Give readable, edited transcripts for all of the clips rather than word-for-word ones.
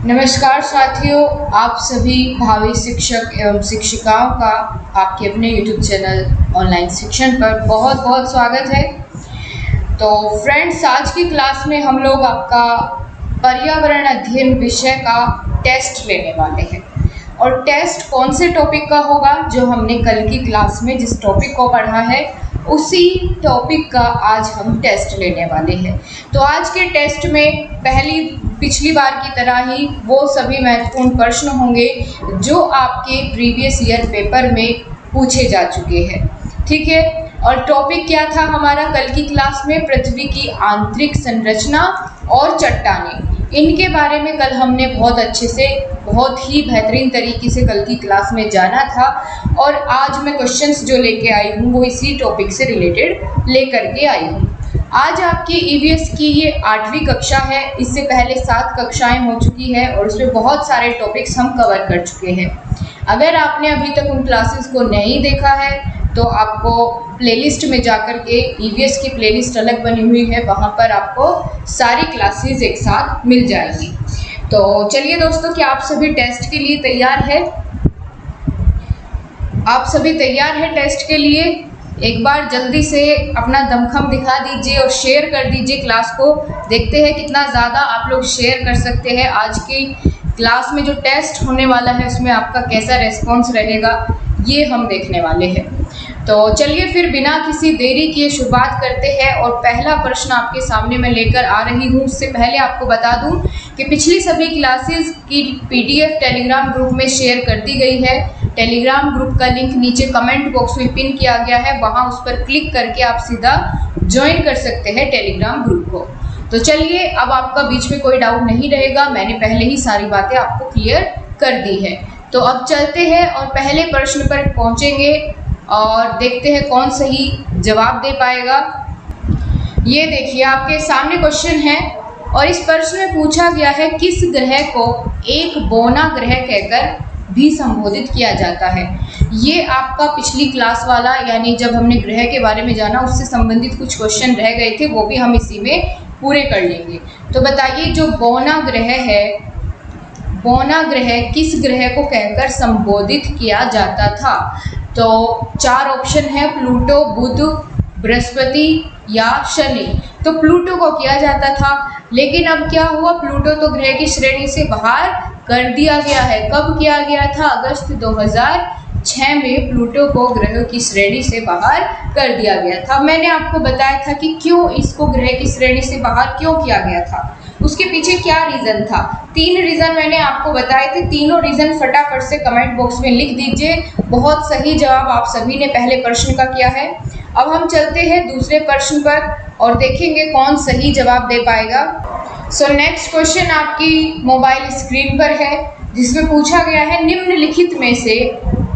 नमस्कार साथियों, आप सभी भावी शिक्षक एवं शिक्षिकाओं का आपके अपने YouTube चैनल ऑनलाइन शिक्षण पर बहुत बहुत स्वागत है। तो फ्रेंड्स, आज की क्लास में हम लोग आपका पर्यावरण अध्ययन विषय का टेस्ट लेने वाले हैं। और टेस्ट कौन से टॉपिक का होगा? जो हमने कल की क्लास में जिस टॉपिक को पढ़ा है उसी टॉपिक का आज हम टेस्ट लेने वाले हैं। तो आज के टेस्ट में पिछली बार की तरह ही वो सभी महत्वपूर्ण प्रश्न होंगे जो आपके प्रीवियस ईयर पेपर में पूछे जा चुके हैं, ठीक है। और टॉपिक क्या था हमारा कल की क्लास में? पृथ्वी की आंतरिक संरचना और चट्टानें। इनके बारे में कल हमने बहुत अच्छे से, बहुत ही बेहतरीन तरीके से कल की क्लास में जाना था। और आज मैं क्वेश्चंस जो लेके आई हूँ वो इसी टॉपिक से रिलेटेड लेकर के आई हूँ। आज आपकी ईवीएस की ये 8वीं कक्षा है। इससे पहले 7 कक्षाएं हो चुकी है और उसमें बहुत सारे टॉपिक्स हम कवर कर चुके हैं। अगर आपने अभी तक उन क्लासेस को नहीं देखा है तो आपको प्लेलिस्ट में जाकर के ईवीएस की प्लेलिस्ट अलग बनी हुई है, वहाँ पर आपको सारी क्लासेस एक साथ मिल जाएगी। तो चलिए दोस्तों, क्या आप सभी टेस्ट के लिए तैयार है? आप सभी तैयार हैं टेस्ट के लिए? एक बार जल्दी से अपना दमखम दिखा दीजिए और शेयर कर दीजिए क्लास को। देखते हैं कितना ज़्यादा आप लोग शेयर कर सकते हैं। आज की क्लास में जो टेस्ट होने वाला है उसमें आपका कैसा रेस्पॉन्स रहेगा ये हम देखने वाले हैं। तो चलिए फिर बिना किसी देरी किए शुरुआत करते हैं। और पहला प्रश्न आपके सामने मैं लेकर आ रही हूँ। उससे पहले आपको बता दूँ कि पिछली सभी क्लासेस की PDF टेलीग्राम ग्रुप में शेयर कर दी गई है। टेलीग्राम ग्रुप का लिंक नीचे कमेंट बॉक्स में पिन किया गया है, वहाँ उस पर क्लिक करके आप सीधा ज्वाइन कर सकते हैं टेलीग्राम ग्रुप को। तो चलिए, अब आपका बीच में कोई डाउट नहीं रहेगा, मैंने पहले ही सारी बातें आपको क्लियर कर दी है। तो अब चलते हैं और पहले प्रश्न पर पहुँचेंगे और देखते हैं कौन सही जवाब दे पाएगा। ये देखिए आपके सामने क्वेश्चन है और इस प्रश्न में पूछा गया है किस ग्रह को एक बौना ग्रह कहकर भी संबोधित किया जाता है। ये आपका पिछली क्लास वाला, यानी जब हमने ग्रह के बारे में जाना उससे संबंधित कुछ क्वेश्चन रह गए थे, वो भी हम इसी में पूरे कर लेंगे। तो बताइए, जो बौना ग्रह है, बौना ग्रह किस ग्रह को कहकर संबोधित किया जाता था? तो 4 ऑप्शन है, प्लूटो, बुध, बृहस्पति या शनि। तो प्लूटो को किया जाता था, लेकिन अब क्या हुआ? प्लूटो तो ग्रह की श्रेणी से बाहर कर दिया गया है। कब किया गया था? अगस्त 2006 में प्लूटो को ग्रह की श्रेणी से बाहर कर दिया गया था। मैंने आपको बताया था कि क्यों इसको ग्रह की श्रेणी से बाहर क्यों किया गया था, उसके पीछे क्या रीज़न था। 3 रीज़न मैंने आपको बताए थे। तीनों रीज़न फटाफट से कमेंट बॉक्स में लिख दीजिए। बहुत सही जवाब आप सभी ने पहले प्रश्न का किया है। अब हम चलते हैं दूसरे प्रश्न पर और देखेंगे कौन सही जवाब दे पाएगा। सो नेक्स्ट क्वेश्चन आपकी मोबाइल स्क्रीन पर है, जिसमें पूछा गया है निम्नलिखित में से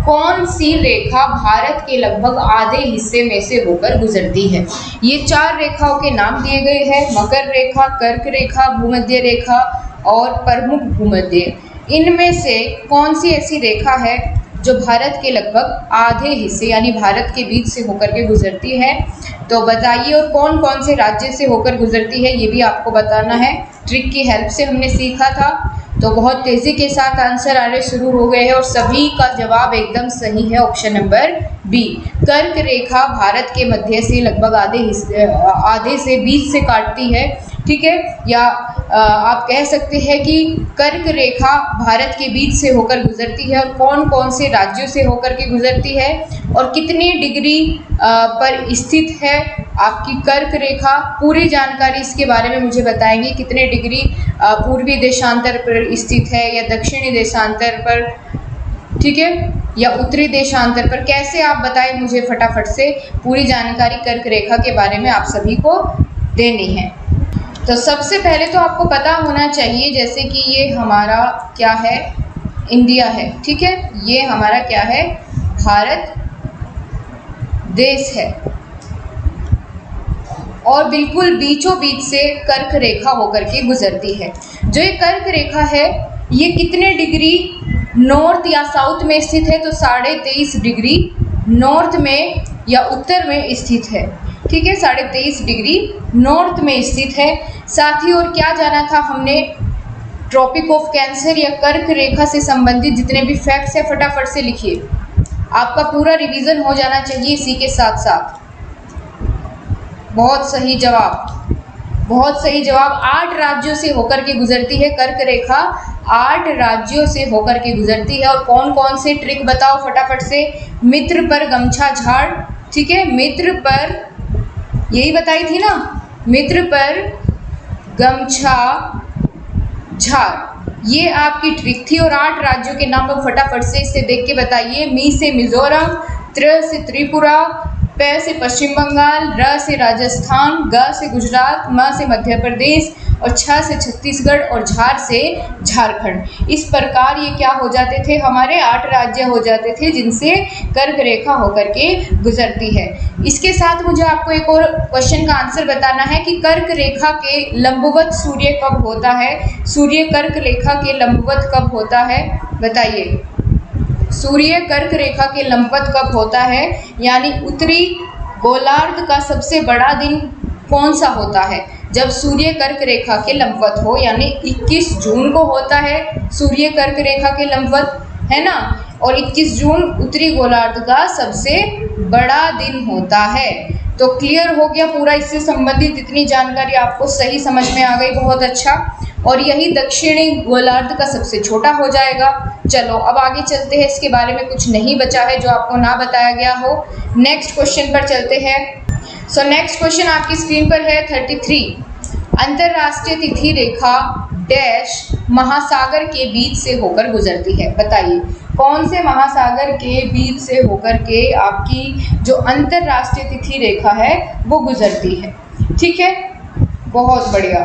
कौन सी रेखा भारत के लगभग आधे हिस्से में से होकर गुजरती है। ये 4 रेखाओं के नाम दिए गए हैं, मकर रेखा, कर्क रेखा, भूमध्य रेखा और प्रमुख भूमध्य। इनमें से कौन सी ऐसी रेखा है जो भारत के लगभग आधे हिस्से यानी भारत के बीच से होकर के गुजरती है? तो बताइए, और कौन कौन से राज्य से होकर गुजरती है ये भी आपको बताना है। ट्रिक की हेल्प से हमने सीखा था। तो बहुत तेज़ी के साथ आंसर आने शुरू हो गए हैं और सभी का जवाब एकदम सही है। ऑप्शन नंबर बी, कर्क रेखा भारत के मध्य से लगभग आधे से बीच से काटती है, ठीक है। या आप कह सकते हैं कि कर्क रेखा भारत के बीच से होकर गुजरती है और कौन कौन से राज्यों से होकर के गुजरती है और कितनी डिग्री पर स्थित है आपकी कर्क रेखा। पूरी जानकारी इसके बारे में मुझे बताएंगे, कितने डिग्री पूर्वी देशांतर पर स्थित है या दक्षिणी देशांतर पर, ठीक है, या उत्तरी देशांतर पर। कैसे आप बताएं मुझे फटाफट से। पूरी जानकारी कर्क रेखा के बारे में आप सभी को देनी है। तो सबसे पहले तो आपको पता होना चाहिए, जैसे कि ये हमारा क्या है, इंडिया है, ठीक है। ये हमारा क्या है, भारत देश है और बिल्कुल बीचों बीच से कर्क रेखा होकर के गुजरती है। जो ये कर्क रेखा है ये कितने डिग्री नॉर्थ या साउथ में स्थित है? तो 23.5 डिग्री नॉर्थ में या उत्तर में स्थित है, ठीक है। 23.5 डिग्री नॉर्थ में स्थित है। साथ ही और क्या जाना था हमने? ट्रॉपिक ऑफ कैंसर या कर्क रेखा से संबंधित जितने भी फैक्ट्स हैं फटाफट से लिखिए, आपका पूरा रिवीजन हो जाना चाहिए इसी के साथ साथ। बहुत सही जवाब, बहुत सही जवाब। 8 राज्यों से होकर के गुजरती है कर्क रेखा, 8 राज्यों से होकर के गुजरती है। और कौन कौन से ट्रिक बताओ फटाफट से। मित्र पर गमछा झाड़, ठीक है, मित्र पर, यही बताई थी ना, मित्र पर गमछा झाड़, ये आपकी ट्रिक थी। और 8 राज्यों के नाम आप फटाफट से इसे देख के बताइए। मी से मिजोरम, त्र से त्रिपुरा, प से पश्चिम बंगाल, र से राजस्थान, ग से गुजरात, म से मध्य प्रदेश और छ से छत्तीसगढ़ और झार से झारखंड। इस प्रकार ये क्या हो जाते थे, हमारे 8 राज्य हो जाते थे जिनसे कर्क रेखा होकर के गुजरती है। इसके साथ मुझे आपको एक और क्वेश्चन का आंसर बताना है कि कर्क रेखा के लंबवत सूर्य कब होता है। सूर्य कर्क रेखा के लंबवत कब होता है, बताइए। सूर्य कर्क रेखा के लंबवत कब होता है, यानी उत्तरी गोलार्ध का सबसे बड़ा दिन कौन सा होता है। जब सूर्य कर्क रेखा के लंबवत हो, यानी 21 जून को होता है सूर्य कर्क रेखा के लंबवत, है ना। और 21 जून उत्तरी गोलार्ध का सबसे बड़ा दिन होता है। तो क्लियर हो गया पूरा, इससे संबंधित इतनी जानकारी आपको सही समझ में आ गई, बहुत अच्छा। और यही दक्षिणी गोलार्ध का सबसे छोटा हो जाएगा। चलो अब आगे चलते हैं, इसके बारे में कुछ नहीं बचा है जो आपको ना बताया गया हो। नेक्स्ट क्वेश्चन पर चलते हैं। सो नेक्स्ट क्वेश्चन आपकी स्क्रीन पर है 33। अंतरराष्ट्रीय तिथि रेखा डैश महासागर के बीच से होकर गुजरती है, बताइए कौन से महासागर के बीच से होकर के आपकी जो अंतरराष्ट्रीय तिथि रेखा है वो गुजरती है। ठीक है, बहुत बढ़िया।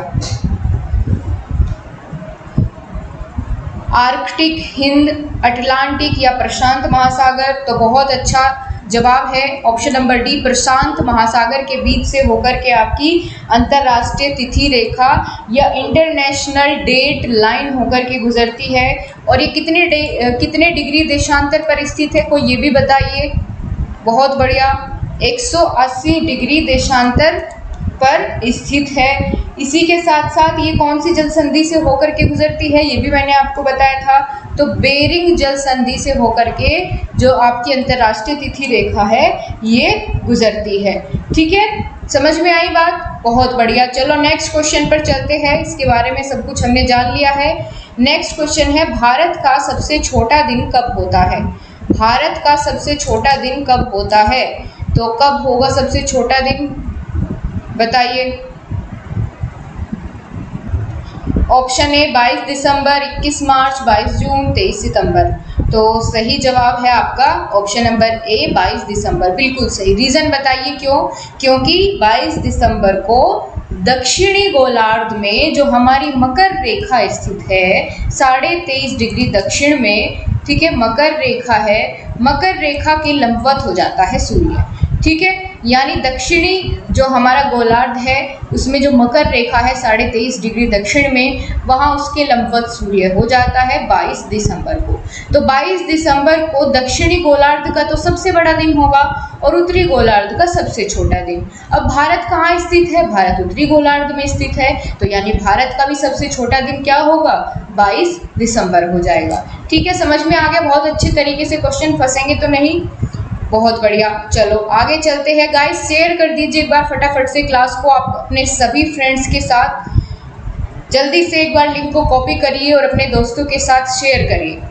आर्कटिक, हिंद, अटलांटिक या प्रशांत महासागर, तो बहुत अच्छा जवाब है ऑप्शन नंबर डी, प्रशांत महासागर के बीच से होकर के आपकी अंतरराष्ट्रीय तिथि रेखा या इंटरनेशनल डेट लाइन होकर के गुजरती है। और ये कितने डिग्री देशांतर पर स्थित है, कोई ये भी बताइए। बहुत बढ़िया, 180 डिग्री देशांतर पर स्थित है। इसी के साथ साथ ये कौन सी जल संधि से होकर के गुजरती है, ये भी मैंने आपको बताया था। तो बेरिंग जल संधि से होकर के जो आपकी अंतर्राष्ट्रीय तिथि रेखा है ये गुजरती है। ठीक है, समझ में आई बात, बहुत बढ़िया। चलो नेक्स्ट क्वेश्चन पर चलते हैं, इसके बारे में सब कुछ हमने जान लिया है। नेक्स्ट क्वेश्चन है, भारत का सबसे छोटा दिन कब होता है। भारत का सबसे छोटा दिन कब होता है, तो कब होगा सबसे छोटा दिन, बताइए। ऑप्शन ए 22 दिसंबर, 21 मार्च, 22 जून, 23 सितंबर। तो सही जवाब है आपका ऑप्शन नंबर ए 22 दिसंबर, बिल्कुल सही। रीज़न बताइए क्यों, क्योंकि 22 दिसंबर को दक्षिणी गोलार्ध में जो हमारी मकर रेखा स्थित है 23.5 डिग्री दक्षिण में, ठीक है, मकर रेखा है, मकर रेखा के लंबवत हो जाता है सूर्य। ठीक है, यानी दक्षिणी जो हमारा गोलार्ध है उसमें जो मकर रेखा है 23.5 डिग्री दक्षिण में, वहाँ उसके लंबवत सूर्य हो जाता है 22 दिसंबर को। तो 22 दिसंबर को दक्षिणी गोलार्ध का तो सबसे बड़ा दिन होगा और उत्तरी गोलार्ध का सबसे छोटा दिन। अब भारत कहाँ स्थित है, भारत उत्तरी गोलार्ध में स्थित है, तो यानी भारत का भी सबसे छोटा दिन क्या होगा, 22 दिसंबर हो जाएगा। ठीक है, समझ में आ गया, बहुत अच्छे तरीके से क्वेश्चन फंसेंगे तो नहीं, बहुत बढ़िया। चलो आगे चलते हैं गाइस, शेयर कर दीजिए एक बार फटाफट से क्लास को आप अपने सभी फ्रेंड्स के साथ। जल्दी से एक बार लिंक को कॉपी करिए और अपने दोस्तों के साथ शेयर करिए।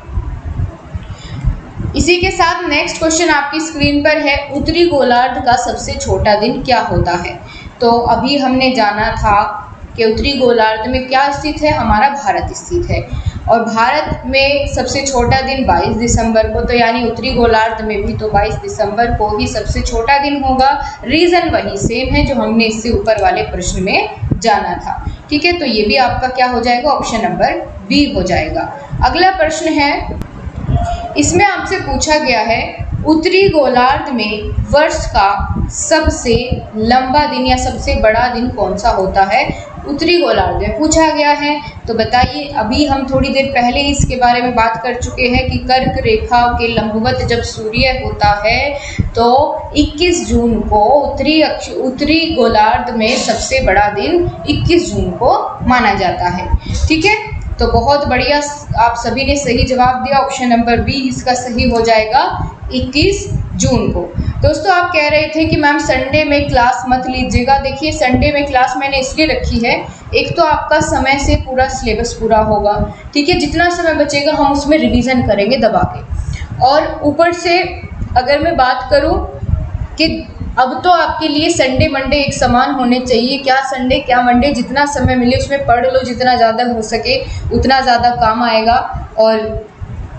इसी के साथ नेक्स्ट क्वेश्चन आपकी स्क्रीन पर है, उत्तरी गोलार्ध का सबसे छोटा दिन क्या होता है। तो अभी हमने जाना था कि उत्तरी गोलार्ध में क्या स्थित है, हमारा भारत स्थित है और भारत में सबसे छोटा दिन 22 दिसंबर को, तो यानी उत्तरी गोलार्ध में भी तो 22 दिसंबर को ही सबसे छोटा दिन होगा। रीज़न वही सेम है जो हमने इससे ऊपर वाले प्रश्न में जाना था। ठीक है, तो ये भी आपका क्या हो जाएगा, ऑप्शन नंबर बी हो जाएगा। अगला प्रश्न है, इसमें आपसे पूछा गया है उत्तरी गोलार्ध में वर्ष का सबसे लंबा दिन या सबसे बड़ा दिन कौन सा होता है, उत्तरी गोलार्ध में पूछा गया है। तो बताइए, अभी हम थोड़ी देर पहले इसके बारे में बात कर चुके हैं कि कर्क रेखा के लंबवत जब सूर्य होता है तो 21 जून को उत्तरी गोलार्ध में सबसे बड़ा दिन 21 जून को माना जाता है। ठीक है, तो बहुत बढ़िया, आप सभी ने सही जवाब दिया। ऑप्शन नंबर बी इसका सही हो जाएगा 21 जून को। दोस्तों आप कह रहे थे कि मैम संडे में क्लास मत लीजिएगा। देखिए संडे में क्लास मैंने इसलिए रखी है, एक तो आपका समय से पूरा सिलेबस पूरा होगा, ठीक है, जितना समय बचेगा हम उसमें रिवीजन करेंगे दबा के। और ऊपर से अगर मैं बात करूं कि अब तो आपके लिए संडे मंडे एक समान होने चाहिए, क्या संडे क्या मंडे, जितना समय मिले उसमें पढ़ लो, जितना ज़्यादा हो सके उतना ज़्यादा काम आएगा। और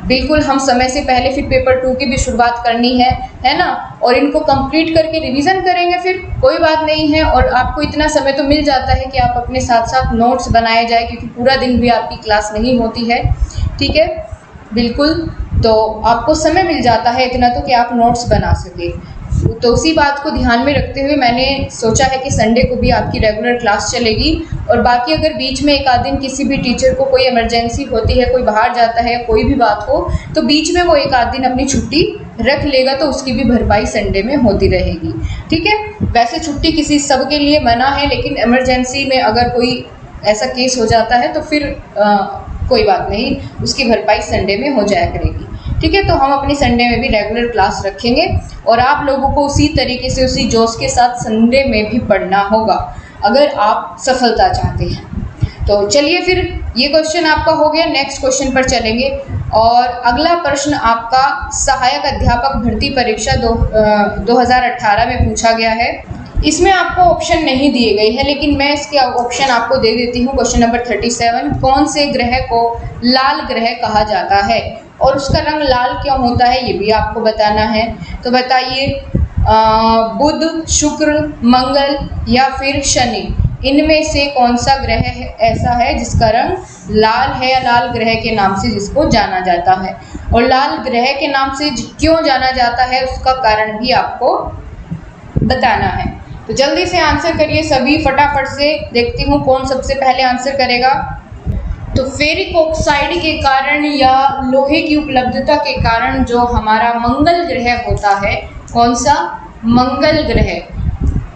बिल्कुल हम समय से पहले फिर पेपर 2 की भी शुरुआत करनी है ना, और इनको कंप्लीट करके रिवीजन करेंगे, फिर कोई बात नहीं है। और आपको इतना समय तो मिल जाता है कि आप अपने साथ साथ नोट्स बनाए जाए, क्योंकि पूरा दिन भी आपकी क्लास नहीं होती है, ठीक है, बिल्कुल। तो आपको समय मिल जाता है इतना तो कि आप नोट्स बना सके। तो उसी बात को ध्यान में रखते हुए मैंने सोचा है कि संडे को भी आपकी रेगुलर क्लास चलेगी। और बाकी अगर बीच में एक आध दिन किसी भी टीचर को कोई इमरजेंसी होती है, कोई बाहर जाता है, कोई भी बात हो, तो बीच में वो एक आध दिन अपनी छुट्टी रख लेगा, तो उसकी भी भरपाई संडे में होती रहेगी, ठीक है। वैसे छुट्टी किसी सब के लिए मना है, लेकिन इमरजेंसी में अगर कोई ऐसा केस हो जाता है तो फिर कोई बात नहीं, उसकी भरपाई संडे में हो जाया करेगी, ठीक है। तो हम अपनी संडे में भी रेगुलर क्लास रखेंगे और आप लोगों को उसी तरीके से उसी जोश के साथ संडे में भी पढ़ना होगा अगर आप सफलता चाहते हैं। तो चलिए फिर ये क्वेश्चन आपका हो गया, नेक्स्ट क्वेश्चन पर चलेंगे। और अगला प्रश्न आपका सहायक अध्यापक भर्ती परीक्षा 2018 में पूछा गया है। इसमें आपको ऑप्शन नहीं दिए गए हैं, लेकिन मैं इसके ऑप्शन आपको दे देती हूँ। क्वेश्चन नंबर 37, कौन से ग्रह को लाल ग्रह कहा जाता है और उसका रंग लाल क्यों होता है, ये भी आपको बताना है। तो बताइए, बुध, शुक्र, मंगल या फिर शनि, इनमें से कौन सा ग्रह ऐसा है जिसका रंग लाल है या लाल ग्रह के नाम से जिसको जाना जाता है। और लाल ग्रह के नाम से क्यों जाना जाता है उसका कारण भी आपको बताना है। तो जल्दी से आंसर करिए सभी, फटाफट से देखती हूँ कौन सबसे पहले आंसर करेगा। तो फेरिक ऑक्साइड के कारण या लोहे की उपलब्धता के कारण जो हमारा मंगल ग्रह होता है, कौन सा, मंगल ग्रह,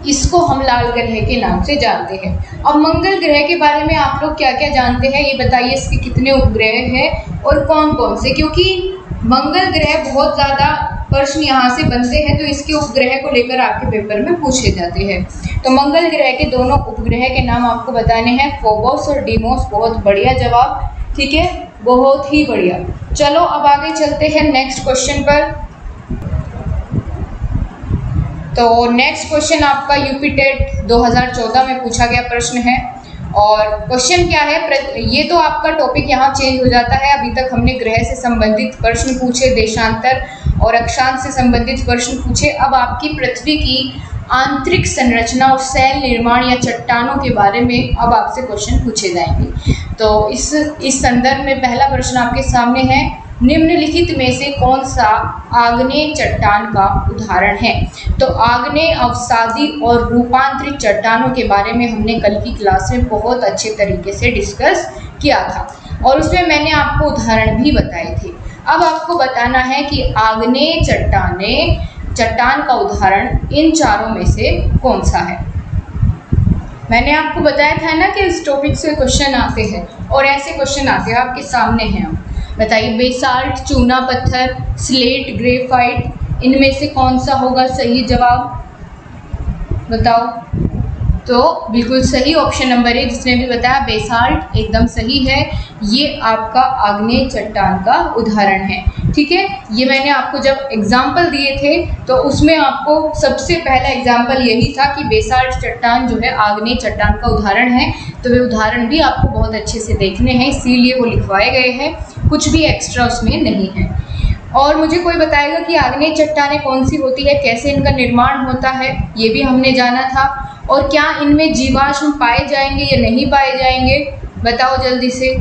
इसको हम लाल ग्रह के नाम से जानते हैं। अब मंगल ग्रह के बारे में आप लोग क्या क्या जानते हैं ये बताइए, इसके कितने उपग्रह हैं और कौन कौन से, क्योंकि मंगल ग्रह बहुत ज़्यादा प्रश्न यहाँ से बनते हैं, तो इसके उपग्रह को लेकर आपके पेपर में पूछे जाते हैं। तो मंगल ग्रह के दोनों उपग्रह के नाम आपको बताने हैं, फोबोस और डीमोस। बहुत बढ़िया जवाब, ठीक है, बहुत ही बढ़िया। चलो अब आगे चलते हैं नेक्स्ट क्वेश्चन पर। तो नेक्स्ट क्वेश्चन आपका यूपी टेट 2014 में पूछा गया प्रश्न है। और क्वेश्चन क्या है, ये तो आपका टॉपिक यहाँ चेंज हो जाता है। अभी तक हमने ग्रह से संबंधित प्रश्न पूछे, देशांतर और अक्षांश से संबंधित प्रश्न पूछे। अब आपकी पृथ्वी की आंतरिक संरचना और सेल निर्माण या चट्टानों के बारे में अब आपसे क्वेश्चन पूछे जाएंगे। तो इस संदर्भ में पहला प्रश्न आपके सामने है, निम्नलिखित में से कौन सा आग्नेय चट्टान का उदाहरण है। तो आग्नेय, अवसादी और रूपांतरित चट्टानों के बारे में हमने कल की क्लास में बहुत अच्छे तरीके से डिस्कस किया था और उसमें मैंने आपको उदाहरण भी बताए थे। अब आपको बताना है कि आग्नेय चट्टान का उदाहरण इन चारों में से कौन सा है। मैंने आपको बताया था ना कि इस टॉपिक से क्वेश्चन आते हैं और ऐसे क्वेश्चन आते हैं आपके सामने हैं। हम बताइए, बेसाल्ट, चूना पत्थर, स्लेट, ग्रेफाइट, इनमें से कौन सा होगा सही जवाब, बताओ। तो बिल्कुल सही ऑप्शन नंबर ए, जिसने भी बताया बेसाल्ट, एकदम सही है। ये आपका आग्नेय चट्टान का उदाहरण है, ठीक है। ये मैंने आपको जब एग्जाम्पल दिए थे तो उसमें आपको सबसे पहला एग्जाम्पल यही था कि बेसाल्ट चट्टान जो है आग्नेय चट्टान का उदाहरण है। तो वे उदाहरण भी आपको बहुत अच्छे से देखने हैं, इसीलिए वो लिखवाए गए हैं, कुछ भी एक्स्ट्रा उसमें नहीं है। और मुझे कोई बताएगा कि आग्नेय चट्टानें कौन सी होती है, कैसे इनका निर्माण होता है, ये भी हमने जाना था। और क्या इनमें जीवाश्म पाए जाएंगे या नहीं पाए जाएंगे, बताओ जल्दी से।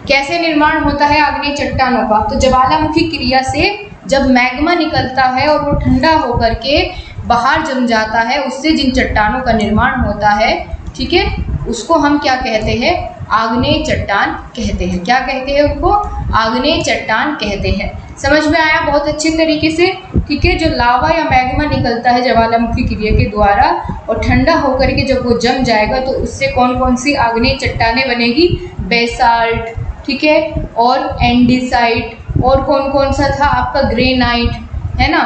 कैसे निर्माण होता है आग्नेय चट्टानों का, तो ज्वालामुखी क्रिया से जब मैग्मा निकलता है और वो ठंडा होकर के बाहर जम जाता है, उससे जिन चट्टानों का निर्माण होता है, ठीक है, उसको हम क्या कहते हैं, आग्नेय चट्टान कहते हैं। क्या कहते हैं उनको? आग्नेय चट्टान कहते हैं। समझ में आया बहुत अच्छे तरीके से? ठीक है। जो लावा या मैग्मा निकलता है ज्वालामुखी क्रिया के द्वारा और ठंडा होकर के जब वो जम जाएगा तो उससे कौन कौन सी आग्नेय चट्टानें बनेगी? बेसाल्ट, ठीक है, और एंडीसाइट, और कौन कौन सा था आपका? ग्रेनाइट, है ना,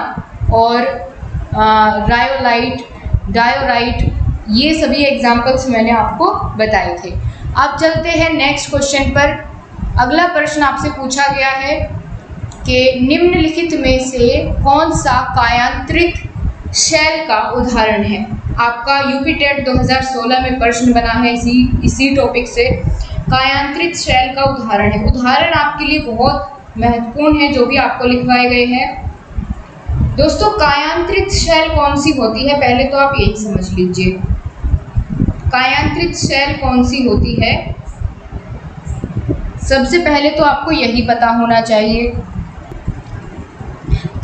और रायोलाइट, डायोराइट, ये सभी एग्जाम्पल्स मैंने आपको बताए थे। अब चलते हैं नेक्स्ट क्वेश्चन पर। अगला प्रश्न आपसे पूछा गया है कि निम्नलिखित में से कौन सा कायांतरित शैल का उदाहरण है? आपका यूपी टेट 2016 में प्रश्न बना है इसी टॉपिक से। कायांतरित शैल का उदाहरण है। उदाहरण आपके लिए बहुत महत्वपूर्ण है जो भी आपको लिखवाए गए हैं। दोस्तों, कायांतरित शैल कौन सी होती है? पहले तो आप यही समझ लीजिए, कायांतरित शैल कौन सी होती है? सबसे पहले तो आपको यही पता होना चाहिए।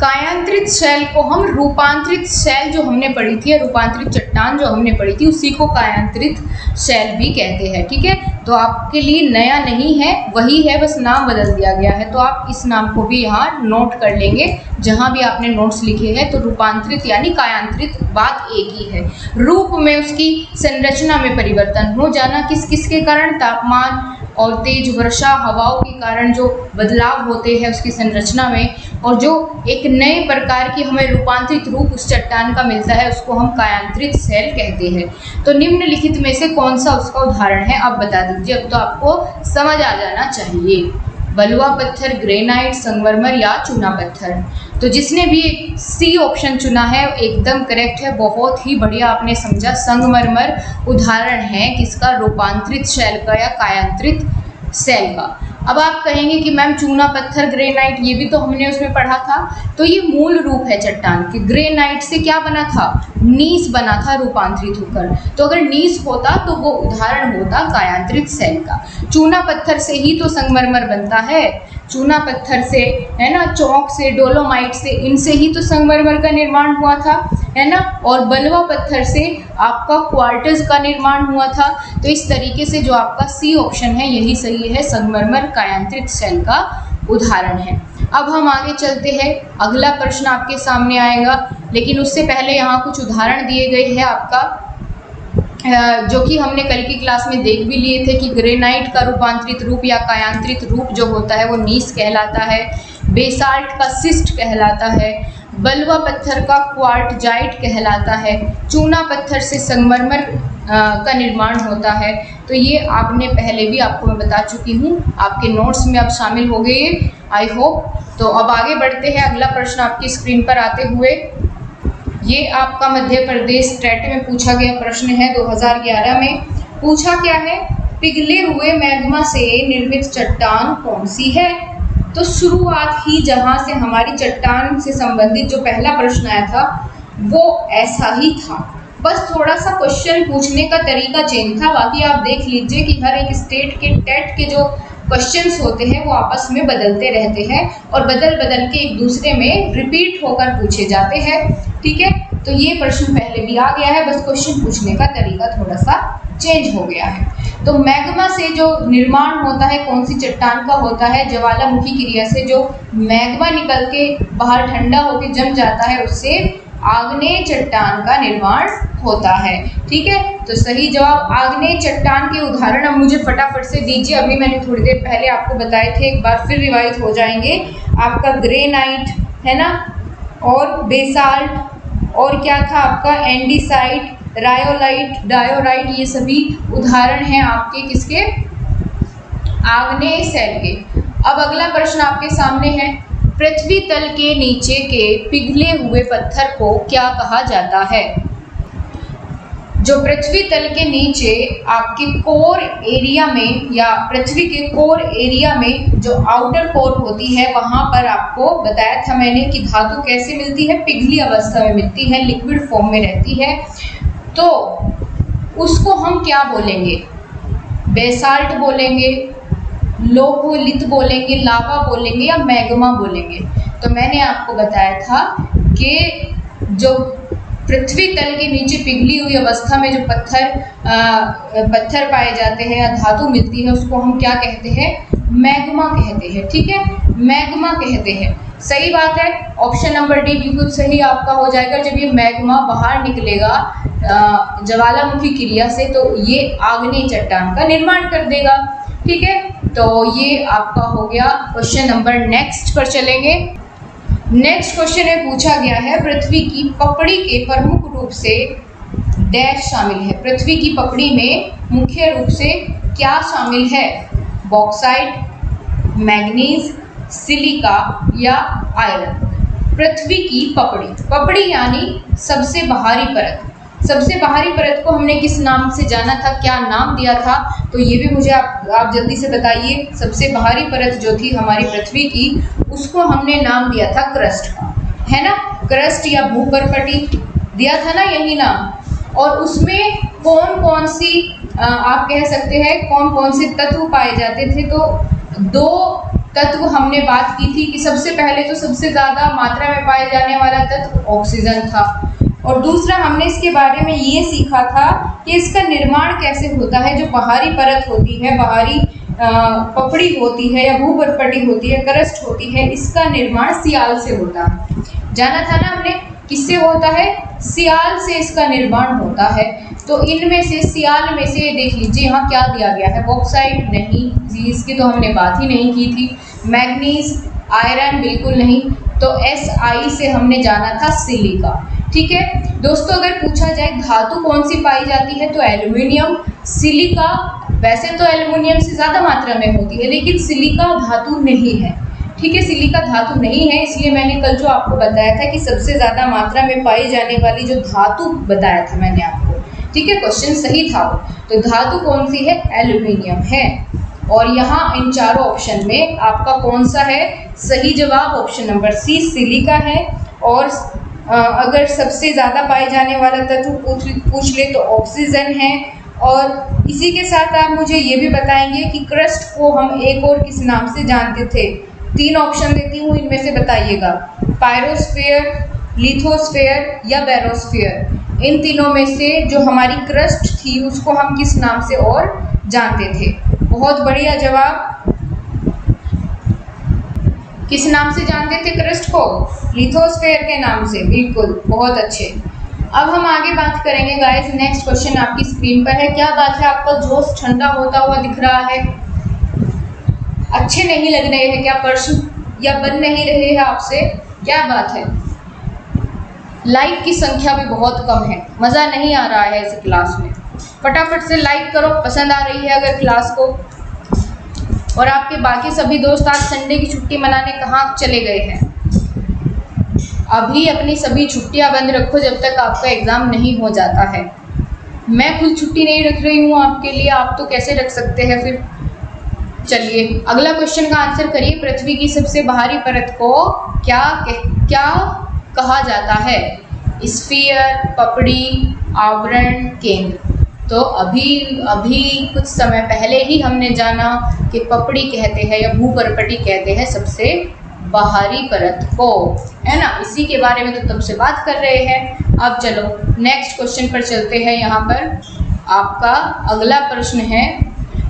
कायांतरित शैल को हम रूपांतरित शैल जो हमने पढ़ी थी, रूपांतरित चट्टान जो हमने पढ़ी थी, उसी को कायांतरित शैल भी कहते हैं। ठीक है, तो आपके लिए नया नहीं है, वही है, बस नाम बदल दिया गया है। तो आप इस नाम को भी यहाँ नोट कर लेंगे जहाँ भी आपने नोट्स लिखे हैं। तो रूपांतरित यानी कायांतरित, बात एक ही है। रूप में उसकी संरचना में परिवर्तन हो जाना, किस किस के कारण? तापमान और तेज वर्षा, हवाओं के कारण जो बदलाव होते हैं उसकी संरचना में, और जो एक नए प्रकार की हमें रूपांतरित रूप उस चट्टान का मिलता है, उसको हम कायांतरित शैल कहते हैं। तो निम्नलिखित में से कौन सा उसका उदाहरण है? अब बता दीजिए। अब तो आपको समझ आ जाना चाहिए। बलुआ पत्थर, ग्रेनाइट, संगमरमर या चूना पत्थर। तो जिसने भी सी ऑप्शन चुना है एकदम करेक्ट है, बहुत ही बढ़िया आपने समझा। संगमरमर उदाहरण है किसका? रूपांतरित शैल का या कायांतरित शैल का। अब आप कहेंगे कि मैम चूना पत्थर, ग्रेनाइट, ये भी तो हमने उसमें पढ़ा था। तो ये मूल रूप है चट्टान के। ग्रेनाइट से क्या बना था? नीस बना था रूपांतरित होकर। तो अगर नीस होता तो वो उदाहरण होता कायांतरित शैल का। चूना पत्थर से ही तो संगमरमर बनता है, चूना पत्थर से, है ना, चौक से, डोलोमाइट से, इनसे ही तो संगमरमर का निर्माण हुआ था, है ना। और बलुआ पत्थर से आपका क्वार्ट्ज का निर्माण हुआ था। तो इस तरीके से जो आपका सी ऑप्शन है यही सही है, संगमरमर कायांतरित शैल का उदाहरण है। अब हम आगे चलते हैं। अगला प्रश्न आपके सामने आएगा, लेकिन उससे पहले यहाँ कुछ उदाहरण दिए गए हैं आपका, जो कि हमने कल की क्लास में देख भी लिए थे कि ग्रेनाइट का रूपांतरित रूप या कायांतरित रूप जो होता है वो नीस कहलाता है, बेसाल्ट का सिस्ट कहलाता है, बलुआ पत्थर का क्वार्टजाइट कहलाता है, चूना पत्थर से संगमरमर का निर्माण होता है। तो ये आपने पहले भी आपको मैं बता चुकी हूँ, आपके नोट्स में अब शामिल हो गए आई होप। तो अब आगे बढ़ते हैं। अगला प्रश्न आपकी स्क्रीन पर आते हुए, ये आपका मध्य प्रदेश टेट में पूछा गया प्रश्न है 2011 में। पूछा क्या है? पिघले हुए मैग्मा से निर्मित चट्टान कौन सी है? तो शुरुआत ही जहाँ से हमारी चट्टान से संबंधित जो पहला प्रश्न आया था वो ऐसा ही था, बस थोड़ा सा क्वेश्चन पूछने का तरीका चेंज था। बाकी आप देख लीजिए कि हर एक स्टेट के टेट के जो क्वेश्चंस होते हैं वो आपस में बदलते रहते हैं और बदल बदल के एक दूसरे में रिपीट होकर पूछे जाते हैं। ठीक है, तो ये प्रश्न पहले भी आ गया है, बस क्वेश्चन पूछने का तरीका थोड़ा सा चेंज हो गया है। तो मैग्मा से जो निर्माण होता है कौन सी चट्टान का होता है? ज्वालामुखी क्रिया से जो मैग्मा निकल के बाहर ठंडा होकर जम जाता है उससे आग्नेय चट्टान का निर्माण होता है। ठीक है, तो सही जवाब आग्नेय चट्टान के उदाहरण अब मुझे फटाफट से दीजिए। अभी मैंने थोड़ी देर पहले आपको बताए थे, एक बार फिर रिवाइज हो जाएंगे। आपका ग्रेनाइट है ना, और बेसाल्ट, और क्या था आपका? एंडीसाइट, रायोलाइट, डायोराइट, ये सभी उदाहरण हैं आपके किसके? आग्नेय शैल के। अब अगला प्रश्न आपके सामने है, पृथ्वी तल के नीचे के पिघले हुए पत्थर को क्या कहा जाता है? जो पृथ्वी तल के नीचे आपके कोर एरिया में या पृथ्वी के कोर एरिया में जो आउटर कोर होती है वहां पर आपको बताया था मैंने कि धातु कैसे मिलती है? पिघली अवस्था में मिलती है, लिक्विड फॉर्म में रहती है। तो उसको हम क्या बोलेंगे? बेसाल्ट बोलेंगे, लोहोलित बोलेंगे, लावा बोलेंगे या मैग्मा बोलेंगे? तो मैंने आपको बताया था कि जो पृथ्वी तल के नीचे पिघली हुई अवस्था में जो पत्थर पाए जाते हैं या धातु मिलती है उसको हम क्या कहते हैं? मैग्मा कहते हैं। ठीक है, मैग्मा कहते हैं। सही बात है, ऑप्शन नंबर डी बिल्कुल सही आपका हो जाएगा। जब ये मैग्मा बाहर निकलेगा ज्वालामुखी क्रिया से तो ये आग्नेय चट्टान का निर्माण कर देगा। ठीक है, तो ये आपका हो गया क्वेश्चन नंबर। नेक्स्ट पर चलेंगे। नेक्स्ट क्वेश्चन में पूछा गया है पृथ्वी की पपड़ी के प्रमुख रूप से डैश शामिल है। पृथ्वी की पपड़ी में मुख्य रूप से क्या शामिल है? बॉक्साइट, मैग्नीज, सिलिका या आयरन। पृथ्वी की पपड़ी, पपड़ी यानी सबसे बाहरी परत। सबसे बाहरी परत को हमने किस नाम से जाना था, क्या नाम दिया था? तो ये भी मुझे आप जल्दी से बताइए। सबसे बाहरी परत जो थी हमारी पृथ्वी की, उसको हमने नाम दिया था क्रस्ट का, है ना? क्रस्ट या भूपर्पटी दिया था ना, यही नाम। और उसमें कौन कौन सी आप कह सकते हैं कौन कौन से तत्व पाए जाते थे? तो 2 तत्व हमने बात की थी कि सबसे पहले तो सबसे ज़्यादा मात्रा में पाए जाने वाला तत्व ऑक्सीजन था, और दूसरा हमने इसके बारे में ये सीखा था कि इसका निर्माण कैसे होता है। जो बाहरी परत होती है, बाहरी पपड़ी होती है या भूपर्पटी होती है, क्रस्ट होती है, इसका निर्माण सियाल से होता है। जाना था ना हमने, किससे होता है? सियाल से इसका निर्माण होता है। तो इनमें से सियाल में से देख लीजिए यहाँ क्या दिया गया है। बॉक्साइट नहीं जी, इसकी तो हमने बात ही नहीं की थी। मैग्नीज, आयरन बिल्कुल नहीं। तो SI से हमने जाना था सिलिका। ठीक है दोस्तों, अगर पूछा जाए धातु कौन सी पाई जाती है तो एल्युमिनियम, सिलिका। वैसे तो एल्युमिनियम से ज़्यादा मात्रा में होती है, लेकिन सिलिका धातु नहीं है। ठीक है, सिलिका धातु नहीं है, इसलिए मैंने कल जो आपको बताया था कि सबसे ज़्यादा मात्रा में पाई जाने वाली जो धातु बताया था मैंने आपको। ठीक है, क्वेश्चन सही था। तो धातु कौन सी है? एल्युमिनियम है। और यहाँ इन चारों ऑप्शन में आपका कौन सा है सही जवाब? ऑप्शन नंबर सी सिलिका है। और अगर सबसे ज़्यादा पाए जाने वाला तत्व पूछ ले तो ऑक्सीजन है। और इसी के साथ आप मुझे ये भी बताएंगे कि क्रस्ट को हम एक और किस नाम से जानते थे? 3 ऑप्शन देती हूँ, इनमें से बताइएगा। पायरोस्फीयर, लिथोस्फीयर या बैरोस्फीयर। इन तीनों में से जो हमारी क्रस्ट थी उसको हम किस नाम से और जानते थे? बहुत बढ़िया जवाब। किस नाम से जानते थे क्रस्ट को? लिथोस्फीयर के नाम से। बिल्कुल, बहुत अच्छे। अब हम आगे बात करेंगे गाइस। नेक्स्ट क्वेश्चन आपकी स्क्रीन पर है। क्या बात है, आपका जोश ठंडा होता हुआ दिख रहा है? अच्छे नहीं लग रहे हैं क्या प्रश्न, या बन नहीं रहे हैं आपसे? क्या बात है? लाइक की संख्या भी बहुत कम है, मज़ा नहीं आ रहा है इस क्लास में। फटाफट से लाइक करो पसंद आ रही है अगर क्लास को। और आपके बाकी सभी दोस्त आज संडे की छुट्टी मनाने कहाँ चले गए हैं? अभी अपनी सभी छुट्टियां बंद रखो जब तक आपका एग्ज़ाम नहीं हो जाता है। मैं खुद छुट्टी नहीं रख रही हूँ आपके लिए, आप तो कैसे रख सकते हैं फिर? चलिए अगला क्वेश्चन का आंसर करिए। पृथ्वी की सबसे बाहरी परत को क्या कहा जाता है? स्फीयर, पपड़ी, आवरण, केंद्र। तो अभी कुछ समय पहले ही हमने जाना कि पपड़ी कहते हैं या भूपर्पटी कहते हैं सबसे बाहरी परत को, है ना? इसी के बारे में तो तब से बात कर रहे हैं। अब चलो नेक्स्ट क्वेश्चन पर चलते हैं। यहाँ पर आपका अगला प्रश्न है,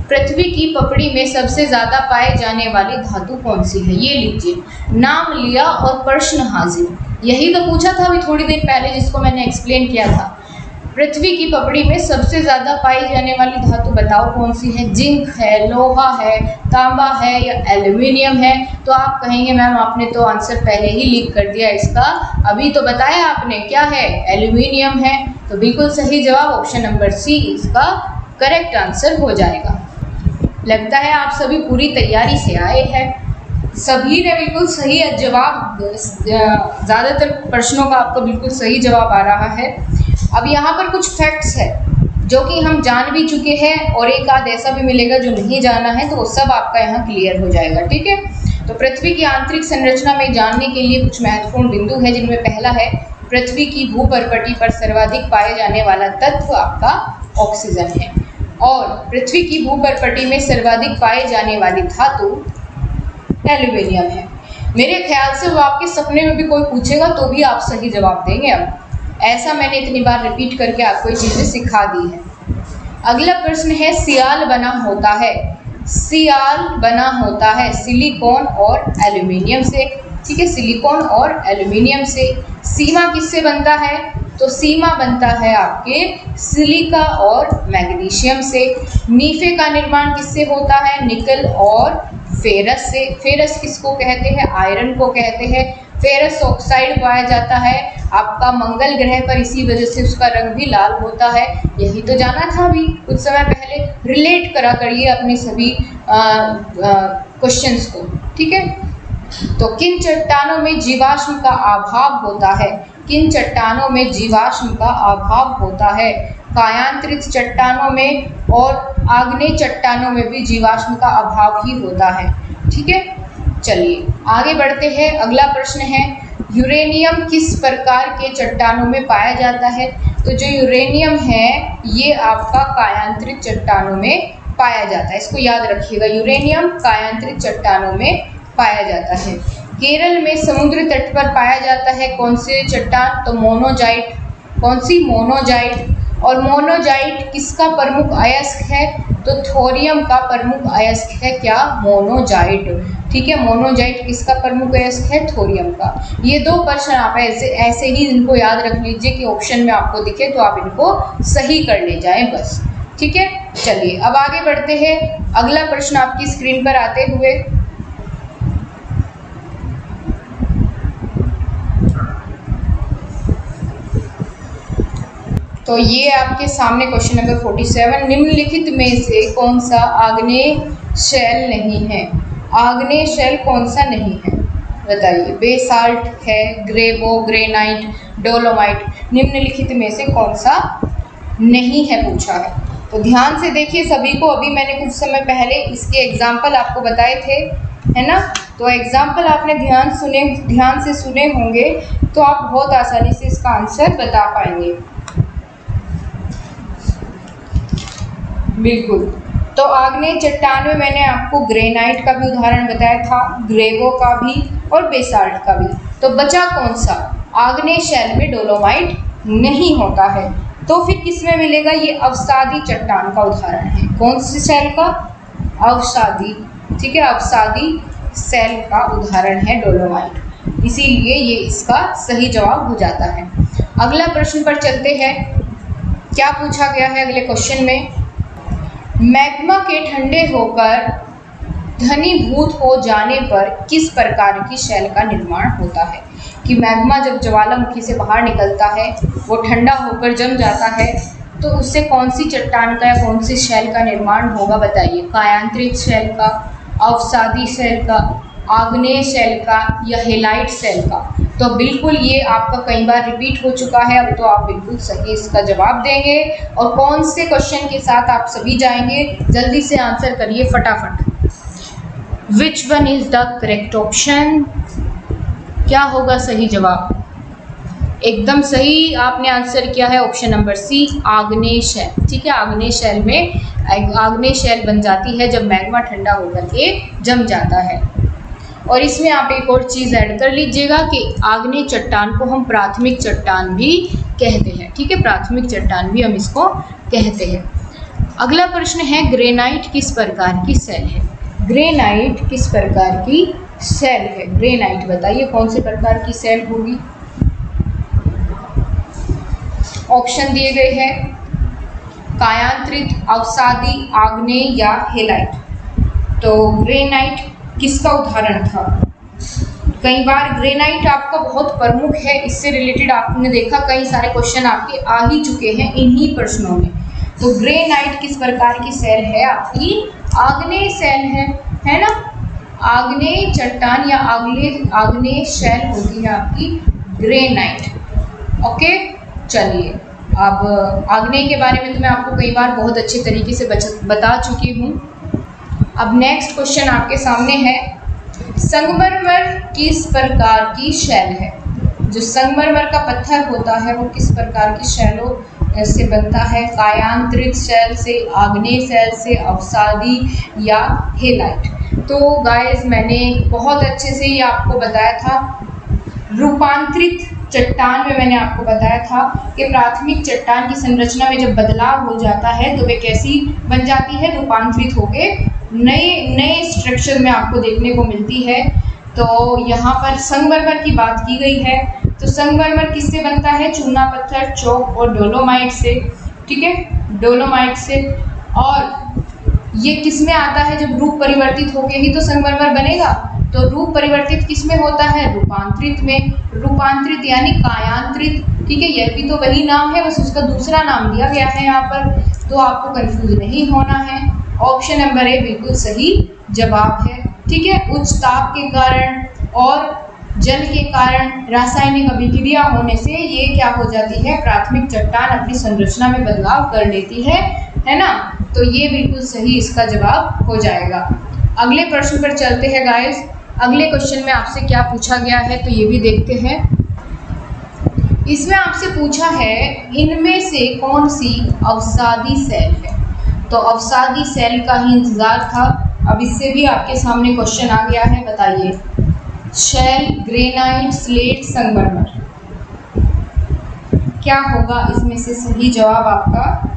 पृथ्वी की पपड़ी में सबसे ज़्यादा पाए जाने वाली धातु कौन सी है? ये लीजिए, नाम लिया और प्रश्न हाजिर। यही तो पूछा था अभी थोड़ी देर पहले, जिसको मैंने एक्सप्लेन किया था। पृथ्वी की पपड़ी में सबसे ज़्यादा पाई जाने वाली धातु बताओ कौन सी है? जिंक है, लोहा है, तांबा है या एल्युमिनियम है? तो आप कहेंगे मैम आपने तो आंसर पहले ही लीक कर दिया इसका, अभी तो बताया आपने। क्या है? एल्युमिनियम है। तो बिल्कुल सही जवाब ऑप्शन नंबर सी इसका करेक्ट आंसर हो जाएगा। लगता है आप सभी पूरी तैयारी से आए हैं, सभी ने बिल्कुल सही जवाब, ज़्यादातर प्रश्नों का आपको बिल्कुल सही जवाब आ रहा है। अब यहाँ पर कुछ फैक्ट्स है जो कि हम जान भी चुके हैं और एक आध ऐसा भी मिलेगा जो नहीं जाना है, तो वो सब आपका यहाँ क्लियर हो जाएगा। ठीक है, तो पृथ्वी की आंतरिक संरचना में जानने के लिए कुछ महत्वपूर्ण बिंदु है, जिनमें पहला है पृथ्वी की भूपर्पटी पर सर्वाधिक पाए जाने वाला तत्व आपका ऑक्सीजन है, और पृथ्वी की भूपर्पटी में सर्वाधिक पाए जाने वाली धातु एल्युमिनियम है। मेरे ख्याल से वो आपके सपने में भी कोई पूछेगा तो भी आप सही जवाब देंगे। अब ऐसा मैंने इतनी बार रिपीट करके आपको ये चीज़ें सिखा दी है। अगला प्रश्न है सियाल बना होता है। सियाल बना होता है सिलिकॉन और एल्यूमिनियम से। ठीक है, सिलिकॉन और एल्यूमिनियम से। सीमा किससे बनता है? तो सीमा बनता है आपके सिलिका और मैग्नीशियम से। नीफे का निर्माण किससे होता है? निकल और फेरस से। फेरस किसको कहते हैं? आयरन को कहते हैं। फेरस ऑक्साइड पाया जाता है आपका मंगल ग्रह पर, इसी वजह से उसका रंग भी लाल होता है। यही तो जाना था अभी कुछ समय पहले। रिलेट करा करिए अपने सभी क्वेश्चंस को। ठीक है, तो किन चट्टानों में जीवाश्म का अभाव होता है? किन चट्टानों में जीवाश्म का अभाव होता है? कायांतरित चट्टानों में और आग्नेय चट्टानों में भी जीवाश्म का अभाव ही होता है। ठीक है, चलिए आगे बढ़ते हैं। अगला प्रश्न है यूरेनियम किस प्रकार के चट्टानों में पाया जाता है? तो जो यूरेनियम है ये आपका कायांतरित चट्टानों में पाया जाता है। इसको याद रखिएगा, यूरेनियम कायांतरित चट्टानों में पाया जाता है। केरल में समुद्र तट पर पाया जाता है कौन से चट्टान? तो मोनोजाइट। कौन सी? मोनोजाइट। और मोनोजाइट किसका प्रमुख अयस्क है? तो थोरियम का प्रमुख अयस्क है क्या? मोनोजाइट। ठीक है, मोनोजाइट किसका प्रमुख अयस्क है? थोरियम का। ये दो प्रश्न आप ऐसे ही इनको याद रख लीजिए कि ऑप्शन में आपको दिखे तो आप इनको सही कर ले जाएं बस। ठीक है, चलिए अब आगे बढ़ते हैं। अगला प्रश्न आपकी स्क्रीन पर आते हुए तो ये आपके सामने क्वेश्चन नंबर 47, निम्नलिखित में से कौन सा आग्नेय शैल नहीं है? आग्नेय शैल कौन सा नहीं है बताइए? बेसाल्ट है, ग्रेवो, ग्रेनाइट, डोलोमाइट। निम्नलिखित में से कौन सा नहीं है पूछा है। तो ध्यान से देखिए सभी को। अभी मैंने कुछ समय पहले इसके एग्जाम्पल आपको बताए थे, है ना? तो एग्जाम्पल आपने ध्यान से सुने होंगे तो आप बहुत आसानी से इसका आंसर बता पाएंगे। बिल्कुल। तो आग्नेय चट्टान में मैंने आपको ग्रेनाइट का भी उदाहरण बताया था, ग्रेवो का भी और बेसाल्ट का भी। तो बचा कौन सा? आग्नेय शैल में डोलोमाइट नहीं होता है। तो फिर किस में मिलेगा? ये अवसादी चट्टान का उदाहरण है। कौन से शैल का? अवसादी। ठीक है, अवसादी शैल का उदाहरण है डोलोमाइट, इसीलिए ये इसका सही जवाब हो जाता है। अगला प्रश्न पर चलते हैं। क्या पूछा गया है अगले क्वेश्चन में? मैग्मा के ठंडे होकर घनीभूत हो जाने पर किस प्रकार की शैल का निर्माण होता है? कि मैग्मा जब ज्वालामुखी से बाहर निकलता है, वो ठंडा होकर जम जाता है, तो उससे कौन सी चट्टान का या कौन सी शैल का निर्माण होगा बताइए? कायांतरित शैल का, अवसादी शैल का, आग्नेय शैल का या हेलाइट शैल का? तो बिल्कुल ये आपका कई बार रिपीट हो चुका है, अब तो आप बिल्कुल सही इसका जवाब देंगे। और कौन से क्वेश्चन के साथ आप सभी जाएंगे? जल्दी से आंसर करिए फटाफट। Which one is the correct option? क्या होगा सही जवाब? एकदम सही आपने आंसर किया है ऑप्शन नंबर सी, आग्नेय शैल। ठीक है, आग्नेय शैल में आग्नेय शैल बन जाती है जब मैग्मा ठंडा होकर के जम जाता है। और इसमें आप एक और चीज़ ऐड कर लीजिएगा कि आग्नेय चट्टान को हम प्राथमिक चट्टान भी कहते हैं। ठीक है, प्राथमिक चट्टान भी हम इसको कहते हैं। अगला प्रश्न है ग्रेनाइट किस प्रकार की शैल है? ग्रेनाइट किस प्रकार की शैल है? ग्रेनाइट बताइए कौन से प्रकार की शैल होगी? ऑप्शन दिए गए हैं, कायांतरित, अवसादी, आग्नेय या हेलाइट। तो ग्रेनाइट किसका उदाहरण था? कई बार ग्रेनाइट आपका बहुत प्रमुख है, इससे रिलेटेड आपने देखा कई सारे क्वेश्चन आपके आ ही चुके हैं इन्हीं प्रश्नों में। तो ग्रेनाइट किस प्रकार की शैल है? आपकी आग्नेय शैल है ना? आग्नेय चट्टान या आग्नेय शैल होती है आपकी ग्रेनाइट। ओके, चलिए अब आग्नेय के बारे में तो मैं आपको कई बार बहुत अच्छे तरीके से बता चुकी हूँ। अब नेक्स्ट क्वेश्चन आपके सामने है, संगमरमर किस प्रकार की शैल है? जो संगमरमर का पत्थर होता है वो किस प्रकार की शैलों से बनता है? कायांतरित शैल से, आग्नेय शैल से, अवसादी या हेलाइट? तो गाइस मैंने बहुत अच्छे से ये आपको बताया था, रूपांतरित चट्टान में मैंने आपको बताया था कि प्राथमिक चट्टान की संरचना में जब बदलाव हो जाता है तो वे कैसी बन जाती है, रूपांतरित होके नए स्ट्रक्चर में आपको देखने को मिलती है। तो यहाँ पर संगमरमर की बात की गई है, तो संगमरमर किससे बनता है, चूना पत्थर, चौक और डोलोमाइट से, ठीक है, डोलोमाइट से। और ये किस में आता है, जब रूप परिवर्तित होके ही तो संगमरमर बनेगा, तो रूप परिवर्तित किस में होता है, रूपांतरित में। रूपांतरित यानी कायांतरित, ठीक है, यह भी तो वही नाम है, बस उसका दूसरा नाम दिया गया है यहाँ पर, तो आपको कंफ्यूज नहीं होना है। ऑप्शन नंबर ए बिल्कुल सही जवाब है, ठीक है। उच्च ताप के कारण और जल के कारण रासायनिक अभिक्रिया होने से ये क्या हो जाती है, प्राथमिक चट्टान अपनी संरचना में बदलाव कर लेती है ना। तो ये बिल्कुल सही इसका जवाब हो जाएगा। अगले प्रश्न पर चलते हैं गाइस। अगले क्वेश्चन में आपसे क्या पूछा गया है तो ये भी देखते हैं। इसमें आपसे पूछा है इनमें से कौन सी अवसादी सेल है, तो अवसादी सेल का ही इंतजार था। अब इससे भी आपके सामने क्वेश्चन आ गया है, बताइए। शैल, ग्रेनाइट, स्लेट, संगमरमर, क्या होगा इसमें से सही जवाब आपका,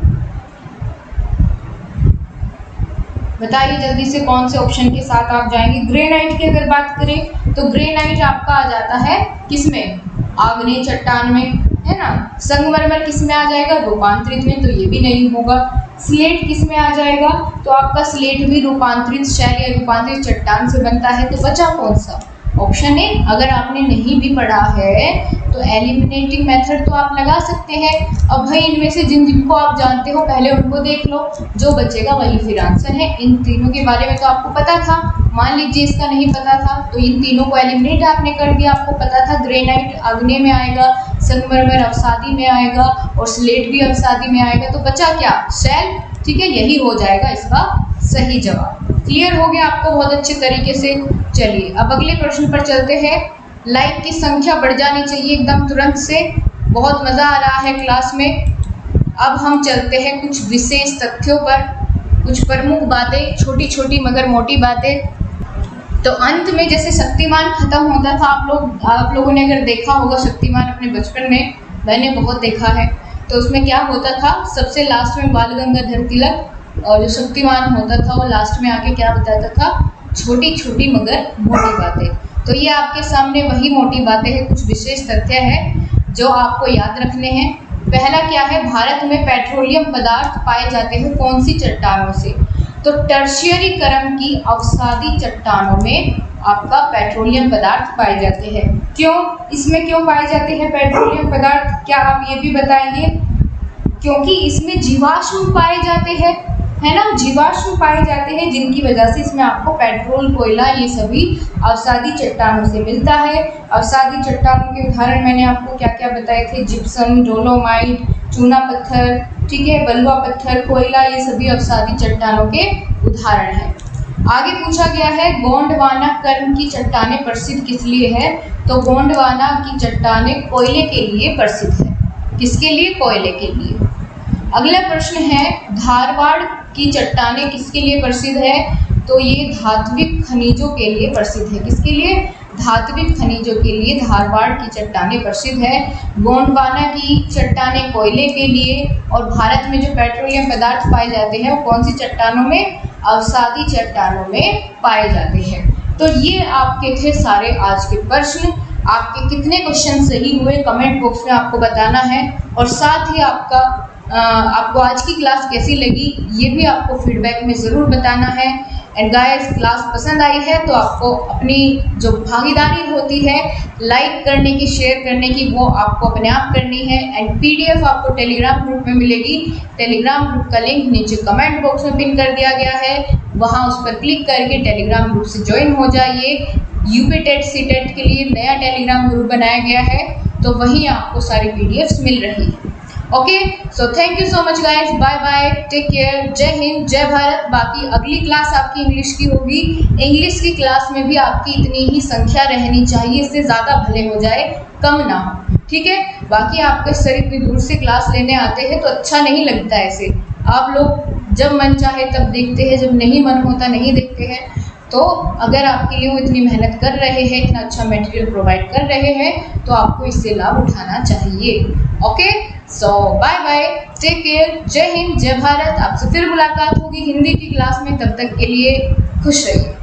बताइए जल्दी से कौन से ऑप्शन के साथ आप जाएंगे। ग्रेनाइट की अगर बात करें तो ग्रेनाइट आपका आ जाता है किसमें, आग्नेय चट्टान में, है ना। संगमरमर किस में आ जाएगा, रूपांतरित में, तो ये भी नहीं होगा। स्लेट किस में आ जाएगा, तो आपका स्लेट भी रूपांतरित शैल या रूपांतरित चट्टान से बनता है, तो बचा कौन सा, ऑप्शन ए। अगर आपने नहीं भी पढ़ा है तो एलिमिनेटिंग मेथड तो आप लगा सकते हैं। अब भाई इनमें से जिनको आप जानते हो पहले उनको देख लो, जो बचेगा वही फिर आंसर है। इन तीनों के बारे में तो आपको पता था, मान लीजिए इसका नहीं पता था तो इन तीनों को एलिमिनेट आपने कर दिया। आपको पता था ग्रेनाइट आग्नेय में आएगा, संगमरमर अवसादी में आएगा और स्लेट भी अवसादी में आएगा, तो बचा क्या, शैल, ठीक है, यही हो जाएगा इसका सही जवाब। क्लियर हो गया आपको बहुत अच्छे तरीके से। चलिए अब अगले प्रश्न पर चलते हैं। लाइक की संख्या बढ़ जानी चाहिए एकदम तुरंत से, बहुत मज़ा आ रहा है क्लास में। अब हम चलते हैं कुछ विशेष तथ्यों पर, कुछ प्रमुख बातें, छोटी छोटी मगर मोटी बातें। तो अंत में जैसे शक्तिमान खत्म होता था, आप लोगों ने अगर देखा होगा शक्तिमान अपने बचपन में, मैंने बहुत देखा है, तो उसमें क्या होता था, सबसे लास्ट में बाल गंगाधर तिलक और जो शक्तिमान होता था वो लास्ट में आके क्या बताता था, छोटी छोटी मगर मोटी बातें। तो ये आपके सामने वही मोटी बातें हैं, कुछ विशेष तथ्य हैं जो आपको याद रखने हैं। पहला क्या है, भारत में पेट्रोलियम पदार्थ पाए जाते हैं कौन सी चट्टानों से, तो टर्शियरी क्रम की अवसादी चट्टानों में आपका पेट्रोलियम पदार्थ पाए जाते हैं। क्यों, इसमें क्यों पाए जाते हैं पेट्रोलियम पदार्थ, क्या आप ये भी बताएंगे, क्योंकि इसमें जीवाश्म पाए जाते हैं, है ना, जीवाश्म पाए जाते हैं जिनकी वजह से इसमें आपको पेट्रोल, कोयला, ये सभी अवसादी चट्टानों से मिलता है। अवसादी चट्टानों के उदाहरण मैंने आपको क्या क्या बताए थे, जिप्सम, डोलोमाइट, चूना पत्थर, ठीक है, बलुआ पत्थर, कोयला, ये सभी अवसादी चट्टानों के उदाहरण हैं। आगे पूछा गया है गोंडवाना क्रम की चट्टानें प्रसिद्ध किस लिए है, तो गोंडवाना की चट्टानें कोयले के लिए प्रसिद्ध है। किसके लिए, कोयले के लिए। अगला प्रश्न है धारवाड़ की चट्टानें किसके लिए प्रसिद्ध है, तो ये धात्विक खनिजों के लिए प्रसिद्ध है। किसके लिए, धात्विक खनिजों के लिए धारवाड़ की चट्टानें प्रसिद्ध है। गोंडवाना की चट्टानें कोयले के लिए, और भारत में जो पेट्रोलियम पदार्थ पाए जाते हैं वो कौन सी चट्टानों में, अवसादी चट्टानों में पाए जाते हैं। तो ये आपके थे सारे आज के प्रश्न। आपके कितने क्वेश्चन सही हुए कमेंट बॉक्स में आपको बताना है, और साथ ही आपको आज की क्लास कैसी लगी ये भी आपको फीडबैक में ज़रूर बताना है। एंड गाइस, क्लास पसंद आई है तो आपको अपनी जो भागीदारी होती है लाइक करने की, शेयर करने की, वो आपको अपने आप करनी है। एंड पीडीएफ आपको टेलीग्राम ग्रुप में मिलेगी। टेलीग्राम ग्रुप का लिंक नीचे कमेंट बॉक्स में पिन कर दिया गया है, वहाँ उस पर क्लिक करके टेलीग्राम ग्रुप से ज्वाइन हो जाइए। यूपी टेट सी टेट के लिए नया टेलीग्राम ग्रुप बनाया गया है, तो वहीं आपको सारी पीडीएफ्स मिल रही है। Okay, so thank you so much guys, bye bye, take care, जय हिंद, जय भारत। बाकी अगली क्लास आपकी इंग्लिश की होगी। इंग्लिश की क्लास में भी आपकी इतनी ही संख्या रहनी चाहिए, इससे ज़्यादा भले हो जाए, कम ना हो, ठीक है। बाकी आपके सर इतनी दूर से क्लास लेने आते हैं तो अच्छा नहीं लगता ऐसे। आप लोग जब मन चाहे तब देखते हैं, जब नहीं मन होता नहीं देखते हैं, तो अगर आपके लिए वो इतनी मेहनत कर रहे हैं, इतना अच्छा मटेरियल प्रोवाइड कर रहे हैं, तो आपको इससे लाभ उठाना चाहिए। ओके, सो बाय बाय, टेक केयर, जय हिंद, जय भारत। आपसे फिर मुलाकात होगी हिंदी की क्लास में, तब तक के लिए खुश रहिए।